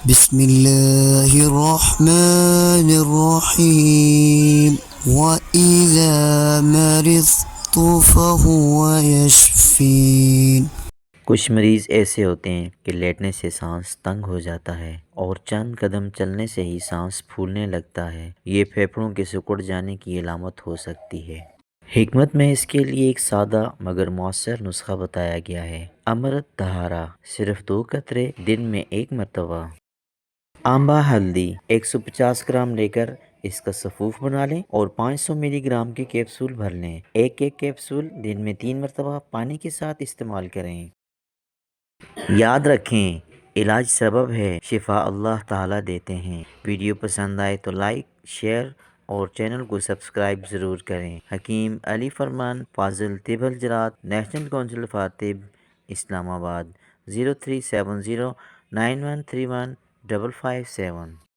بسم اللہ الرحمن الرحیم وَإِذَا مَرِضْتُ فَهُوَ يَشْفِينِ۔ کچھ مریض ایسے ہوتے ہیں کہ لیٹنے سے سانس تنگ ہو جاتا ہے اور چند قدم چلنے سے ہی سانس پھولنے لگتا ہے۔ یہ پھیپھڑوں کے سکڑ جانے کی علامت ہو سکتی ہے۔ حکمت میں اس کے لیے ایک سادہ مگر مؤثر نسخہ بتایا گیا ہے۔ امرت طہارہ، صرف 2 قطرے دن میں 1 مرتبہ۔ آمبا ہلدی 150 گرام لے کر اس کا سفوف بنا لیں اور 500 ملی گرام کے کیپسول بھر لیں۔ ایک کیپسول دن میں 3 مرتبہ پانی کے ساتھ استعمال کریں۔ یاد رکھیں، علاج سبب ہے، شفا اللہ تعالیٰ دیتے ہیں۔ ویڈیو پسند آئے تو لائک، شیئر اور چینل کو سبسکرائب ضرور کریں۔ حکیم علی فرمان فاضل طب الجراحات، نیشنل کونسل فار طب، اسلام آباد، 037091315557۔